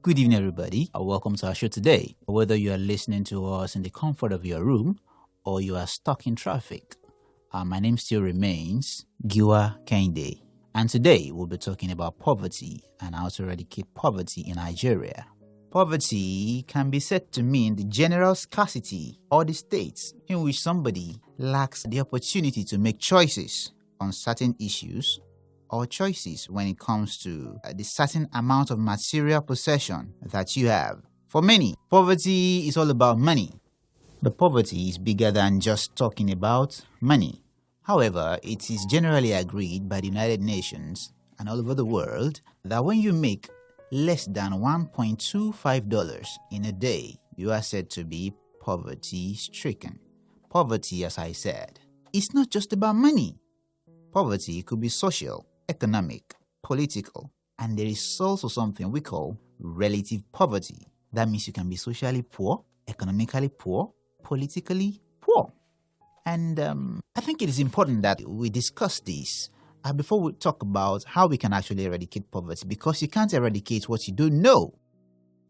Good evening, everybody. Welcome to our show today. Whether you are listening to us in the comfort of your room or you are stuck in traffic, my name still remains Giwa Kende. And today we'll be talking about poverty and how to eradicate poverty in Nigeria. Poverty can be said to mean the general scarcity or the state in which somebody lacks the opportunity to make choices on certain issues or choices when it comes to the certain amount of material possession that you have. For many, poverty is all about money. But poverty is bigger than just talking about money. However, it is generally agreed by the United Nations and all over the world that when you make less than $1.25 in a day, you are said to be poverty-stricken. Poverty, as I said, is not just about money. Poverty could be social, economic, political, and there is also something we call relative poverty. That means you can be socially poor, economically poor, politically poor. And I think it is important that we discuss this before we talk about how we can actually eradicate poverty, because you can't eradicate what you don't know.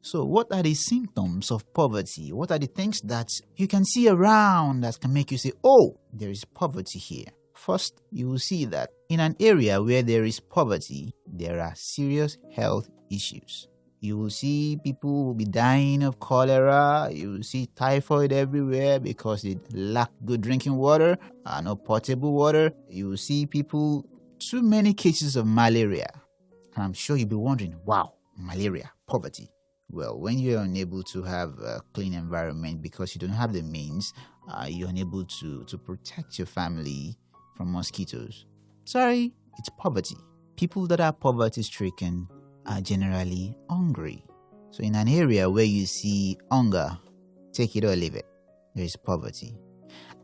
So what are the symptoms of poverty? What are the things that you can see around that can make you say, oh, there is poverty here? First, you will see that in an area where there is poverty, there are serious health issues. You will see people will be dying of cholera. You will see typhoid everywhere because they lack good drinking water, no potable water. You will see people, too many cases of malaria. And I'm sure you'll be wondering, wow, malaria, poverty. Well, when you're unable to have a clean environment because you don't have the means, you're unable to protect your family from mosquitoes. Sorry, it's poverty. People that are poverty-stricken are generally hungry. So in an area where you see hunger, take it or leave it, there is poverty.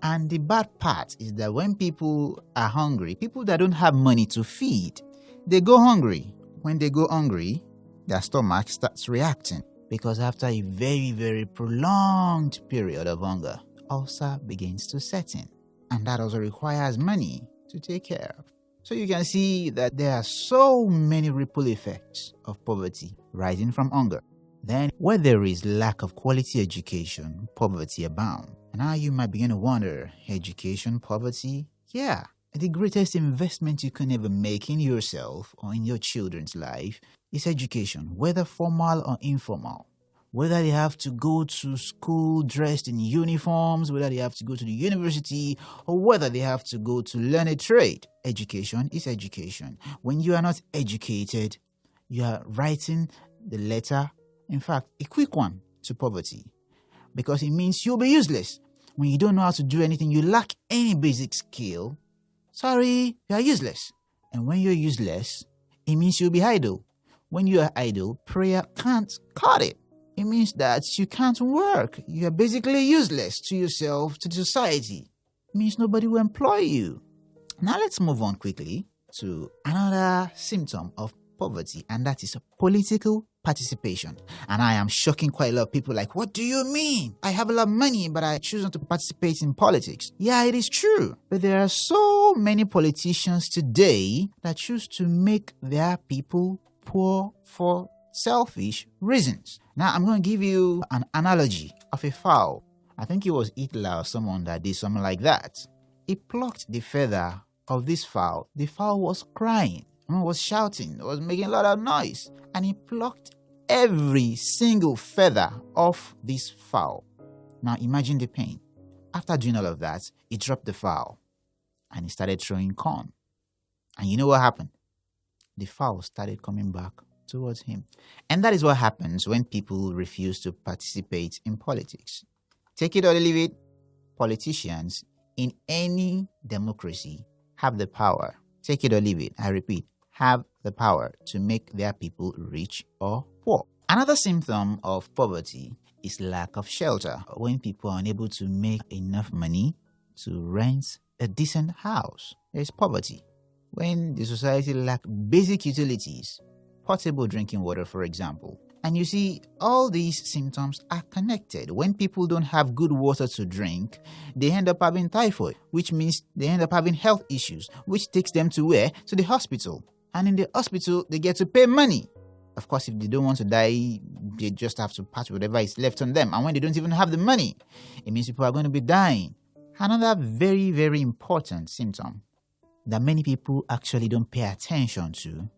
And the bad part is that when people are hungry, people that don't have money to feed, they go hungry. When they go hungry, their stomach starts reacting because after a very, very prolonged period of hunger, ulcer begins to set in. And that also requires money to take care of. So you can see that there are so many ripple effects of poverty rising from hunger. Then, where there is lack of quality education, poverty abounds. And now you might begin to wonder, education, poverty? Yeah, the greatest investment you can ever make in yourself or in your children's life is education, whether formal or informal. Whether they have to go to school dressed in uniforms, whether they have to go to the university, or whether they have to go to learn a trade. Education is education. When you are not educated, you are writing the letter, in fact, a quick one, to poverty. Because it means you'll be useless. When you don't know how to do anything, you lack any basic skill, sorry, you are useless. And when you're useless, it means you'll be idle. When you are idle, prayer can't cut it. It means that you can't work. You are basically useless to yourself, to the society. It means nobody will employ you. Now let's move on quickly to another symptom of poverty, and that is political participation. And I am shocking quite a lot of people like, what do you mean? I have a lot of money, but I choose not to participate in politics. Yeah, it is true. But there are so many politicians today that choose to make their people poor for selfish reasons. Now, I'm going to give you an analogy of a fowl. I think it was Hitler or someone that did something like that. He plucked the feather of this fowl. The fowl was crying, was shouting, was making a lot of noise. And he plucked every single feather off this fowl. Now, imagine the pain. After doing all of that, he dropped the fowl and he started throwing corn. And you know what happened? The fowl started coming back towards him. And that is what happens when people refuse to participate in politics. Take it or leave it, politicians in any democracy have the power. Take it or leave it, I repeat, have the power to make their people rich or poor. Another symptom of poverty is lack of shelter. When people are unable to make enough money to rent a decent house, there is poverty. When the society lacks basic utilities, potable drinking water, for example. And you see, all these symptoms are connected. When people don't have good water to drink, they end up having typhoid, which means they end up having health issues, which takes them to where? To the hospital. And in the hospital, they get to pay money. Of course, if they don't want to die, they just have to part whatever is left on them. And when they don't even have the money, it means people are going to be dying. Another very, very important symptom that many people actually don't pay attention to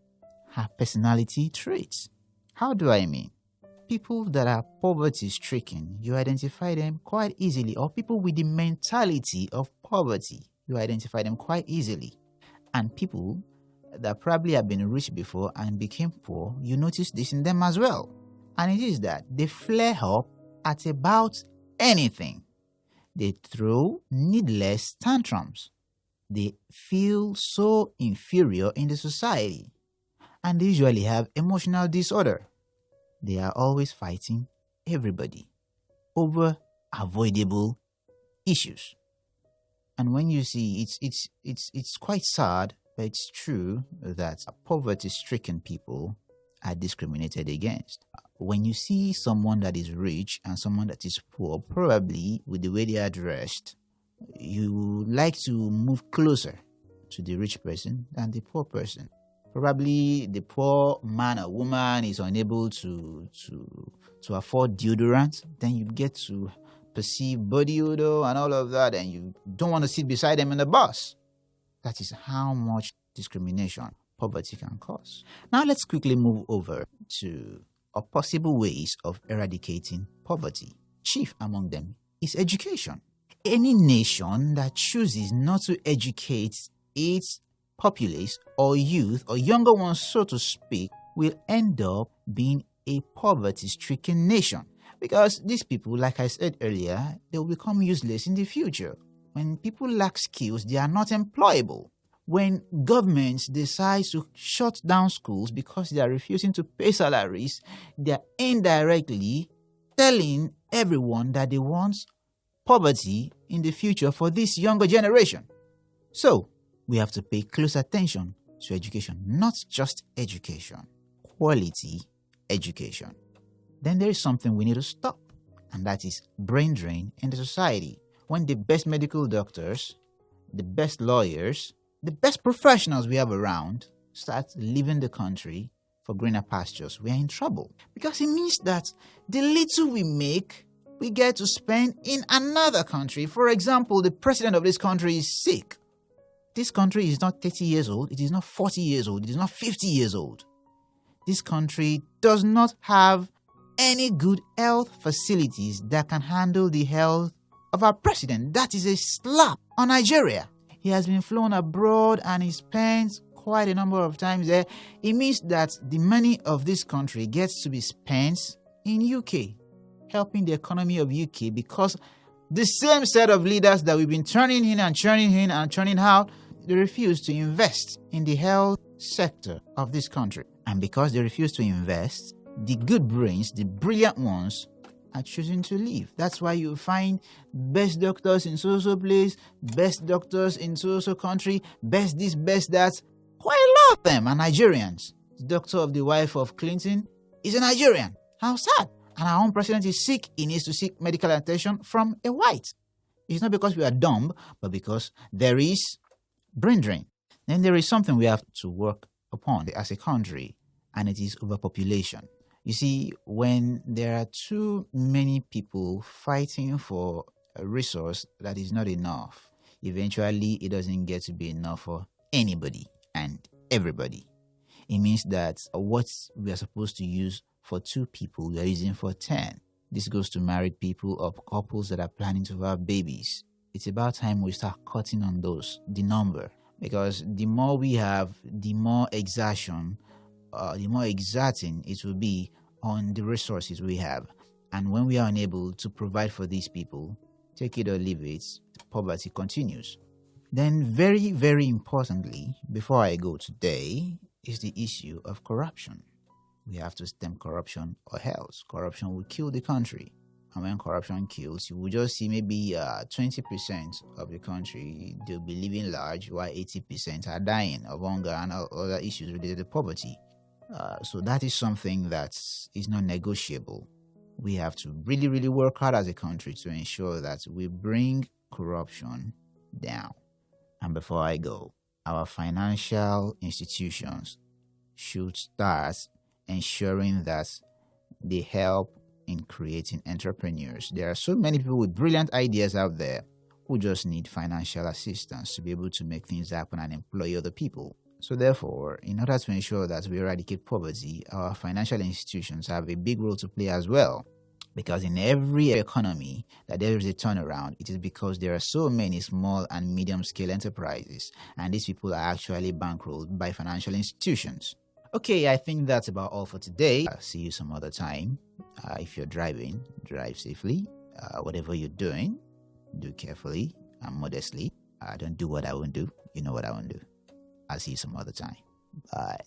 are personality traits. How do I mean? People that are poverty-stricken, you identify them quite easily, or people with the mentality of poverty, you identify them quite easily. And people that probably have been rich before and became poor, you notice this in them as well. And it is that they flare up at about anything. They throw needless tantrums. They feel so inferior in the society. And they usually have emotional disorder. They are always fighting everybody over avoidable issues. And when you see it's quite sad, but it's true that poverty-stricken people are discriminated against. When you see someone that is rich and someone that is poor, probably with the way they are dressed, you like to move closer to the rich person than the poor person. Probably the poor man or woman is unable to afford deodorant, then you get to perceive body odor and all of that, and you don't want to sit beside them in the bus. That is how much discrimination poverty can cause. Now let's quickly move over to possible ways of eradicating poverty. Chief among them is education. Any nation that chooses not to educate its populace or youth or younger ones, so to speak, will end up being a poverty-stricken nation. Because these people, like I said earlier, they will become useless in the future. When people lack skills, they are not employable. When governments decide to shut down schools because they are refusing to pay salaries, they are indirectly telling everyone that they want poverty in the future for this younger generation. So, we have to pay close attention to education, not just education, quality education. Then there is something we need to stop, and that is brain drain in the society. When the best medical doctors, the best lawyers, the best professionals we have around start leaving the country for greener pastures, we are in trouble. Because it means that the little we make, we get to spend in another country. For example, the president of this country is sick. This country is not 30 years old, it is not 40 years old, it is not 50 years old. This country does not have any good health facilities that can handle the health of our president. That is a slap on Nigeria. He has been flown abroad and he spent quite a number of times there. It means that the money of this country gets to be spent in UK, helping the economy of UK, because the same set of leaders that we've been turning in and churning out, they refuse to invest in the health sector of this country. And because they refuse to invest, the good brains, the brilliant ones, are choosing to leave. That's why you find best doctors in so-so place, best doctors in so-so country, best this, best that. Quite a lot of them are Nigerians. The doctor of the wife of Clinton is a Nigerian. How sad. And our own president is sick. He needs to seek medical attention from a white. It's not because we are dumb, but because there is brain drain. Then there is something we have to work upon as a country, and it is overpopulation. You see, when there are too many people fighting for a resource that is not enough, eventually it doesn't get to be enough for anybody and everybody. It means that what we are supposed to use for 2 people, we are using for 10. This goes to married people or couples that are planning to have babies. It's about time we start cutting on the number, because the more we have, the more exerting it will be on the resources we have. And when we are unable to provide for these people, take it or leave it, poverty continues. Then very, very importantly, before I go today, is the issue of corruption. We have to stem corruption or else corruption will kill the country. And when corruption kills, you will just see maybe 20% of the country, they'll be living large, while 80% are dying of hunger and other issues related to poverty. So that is something that is not negotiable. We have to really, really work hard as a country to ensure that we bring corruption down. And before I go, our financial institutions should start ensuring that they help in creating entrepreneurs. There are so many people with brilliant ideas out there who just need financial assistance to be able to make things happen and employ other people. So therefore, in order to ensure that we eradicate poverty, our financial institutions have a big role to play as well. Because in every economy that there is a turnaround, it is because there are so many small and medium-scale enterprises, and these people are actually bankrolled by financial institutions. Okay, I think that's about all for today. I'll see you some other time. If you're driving, drive safely. Whatever you're doing, do carefully and modestly. Don't do what I won't do. You know what I won't do. I'll see you some other time. Bye.